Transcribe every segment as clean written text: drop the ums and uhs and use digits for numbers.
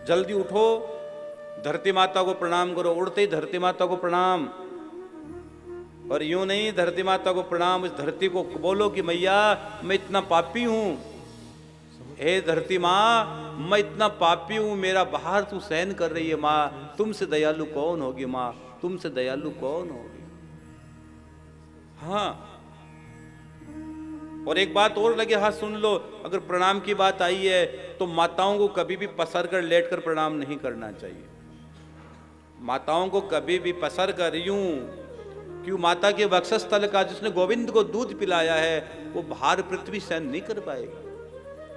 जल्दी उठो, धरती माता को प्रणाम करो। उड़ते ही धरती माता को प्रणाम, और यूं नहीं धरती माता को प्रणाम, इस धरती को बोलो कि मैया मैं इतना पापी हूं, हे धरती माँ मैं इतना पापी हूं, मेरा बाहर तू सहन कर रही है माँ, तुमसे दयालु कौन होगी माँ, तुमसे दयालु कौन होगी। हाँ, और एक बात और लगे हाथ सुन लो, अगर प्रणाम की बात आई है तो माताओं को कभी भी पसर कर लेट कर प्रणाम नहीं करना चाहिए। माताओं को कभी भी पसर कर यूं, क्यों माता के वक्षस्थल का जिसने गोविंद को दूध पिलाया है वो भार पृथ्वी सहन नहीं कर पाएगी।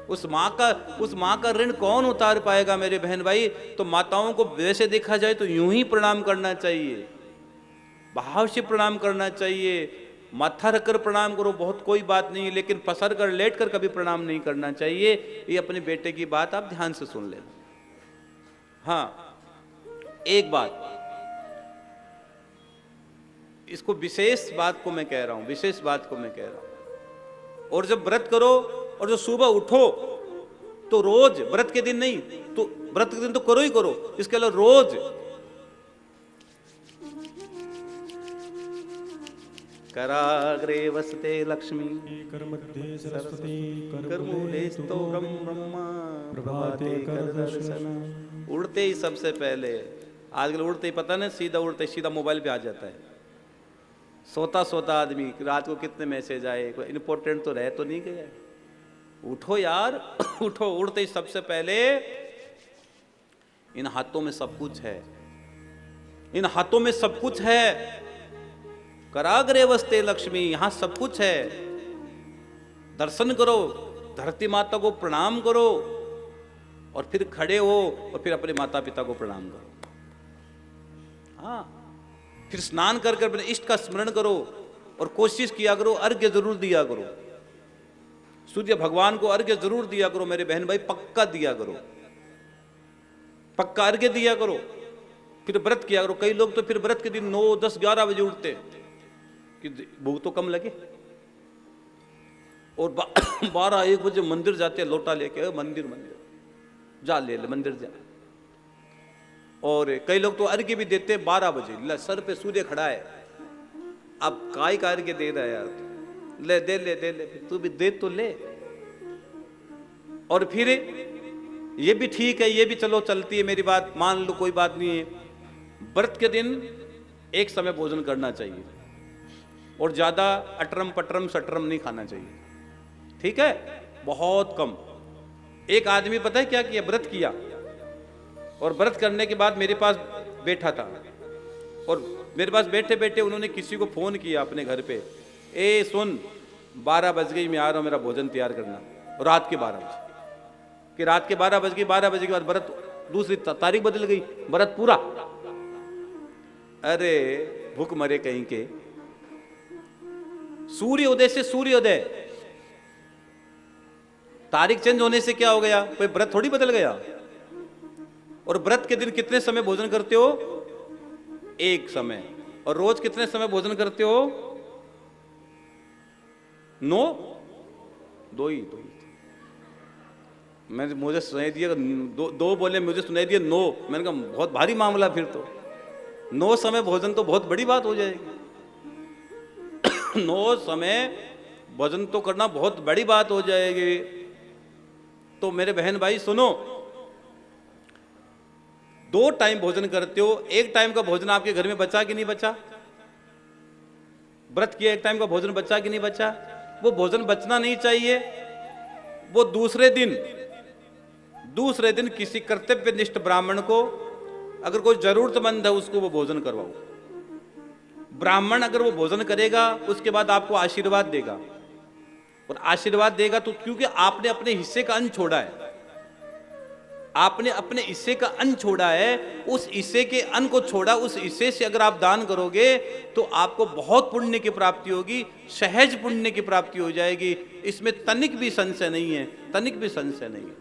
उस माँ का ऋण कौन उतार पाएगा मेरे बहन भाई। तो माताओं को वैसे देखा जाए तो यूं ही प्रणाम करना चाहिए, भाव से प्रणाम करना चाहिए। माथा रखकर प्रणाम करो, बहुत कोई बात नहीं, लेकिन पसर कर लेट कर कभी प्रणाम नहीं करना चाहिए। ये अपने बेटे की बात आप ध्यान से सुन लेना। हाँ, एक बात, इसको विशेष बात को मैं कह रहा हूं, विशेष बात को मैं कह रहा हूं। और जब व्रत करो और जो सुबह उठो तो रोज, व्रत के दिन नहीं तो व्रत के दिन तो करो ही करो, इसके अलावा रोज कराग्रे वसते लक्ष्मी करमध्ये सरस्वती करमूलेस्तु ब्रह्मा प्रभाते कर दर्शन। उड़ते ही सबसे पहले, आजकल उड़ते ही पता नहीं, सीधा उड़ते सीधा मोबाइल पे आ जाता है। सोता सोता आदमी रात को कितने मैसेज आए, कोई इंपॉर्टेंट तो रह तो नहीं गया। उठो यार उठो, उड़ते ही सबसे पहले इन हाथों में सब कुछ है, इन हाथों में सब कुछ है। कराग्रे वसते लक्ष्मी, यहां सब कुछ है। दर्शन करो, धरती माता को प्रणाम करो, और फिर खड़े हो और फिर अपने माता पिता को प्रणाम करो। हाँ, फिर स्नान कर कर अपने इष्ट का स्मरण करो, और कोशिश किया करो अर्घ्य जरूर दिया करो, सूर्य भगवान को अर्घ्य जरूर दिया करो मेरे बहन भाई, पक्का दिया करो, पक्का अर्घ्य दिया करो। फिर व्रत किया करो। कई लोग तो फिर व्रत के दिन 9, 10, 11 बजे उठते कि भूख तो कम लगे, और 12, 1 बजे मंदिर जाते, लोटा लेके मंदिर जा, ले मंदिर जा। और कई लोग तो अर्घ्य भी देते 12 बजे, सर पे सूर्य खड़ा है, अब काय का अर्घ्य दे रहा है यार, ले दे ले दे ले, तू भी दे तो ले। और फिर ये भी ठीक है, ये भी चलो चलती है मेरी बात, मान लो कोई बात नहीं है। व्रत के दिन एक समय भोजन करना चाहिए, और ज्यादा अटरम पटरम सटरम नहीं खाना चाहिए, ठीक है, बहुत कम। एक आदमी पता है क्या किया, व्रत किया, और व्रत करने के बाद मेरे पास बैठा था, और मेरे पास बैठे बैठे उन्होंने किसी को फोन किया अपने घर पे, ए सुन 12 बज गई, मैं आ रहा हूं, मेरा भोजन तैयार करना। और रात के 12 बजे, कि रात के 12 बज गई, 12 बजे के बाद व्रत, दूसरी तारीख बदल गई, व्रत पूरा। अरे भूख मरे कहीं के, सूर्योदय से सूर्योदय, तारीख चेंज होने से क्या हो गया, कोई व्रत थोड़ी बदल गया। और व्रत के दिन कितने समय भोजन करते हो, एक समय। और रोज कितने समय भोजन करते हो, 9, 2 ही। मुझे सुनाई दिया 2 बोले, मुझे सुनाई दिया 9, मैंने कहा बहुत भारी मामला, फिर तो 9 समय भोजन तो बहुत बड़ी बात हो जाएगी। 9 समय भोजन तो करना बहुत बड़ी बात हो जाएगी। तो मेरे बहन भाई सुनो, 2 टाइम भोजन करते हो, एक टाइम का भोजन आपके घर में बचा कि नहीं बचा, व्रत किया एक टाइम का भोजन बचा कि नहीं बचा, वो भोजन बचना नहीं चाहिए। वो दूसरे दिन किसी कर्तव्यनिष्ठ ब्राह्मण को, अगर कोई जरूरतमंद है उसको वो भोजन करवाओ। ब्राह्मण अगर वो भोजन करेगा उसके बाद आपको आशीर्वाद देगा, और आशीर्वाद देगा तो क्योंकि आपने अपने हिस्से का अन्न छोड़ा है, आपने अपने हिस्से का अन्न छोड़ा है, उस हिस्से के अन्न को छोड़ा, उस हिस्से से अगर आप दान करोगे तो आपको बहुत पुण्य की प्राप्ति होगी, सहज पुण्य की प्राप्ति हो जाएगी। इसमें तनिक भी संशय नहीं है, तनिक भी संशय नहीं है।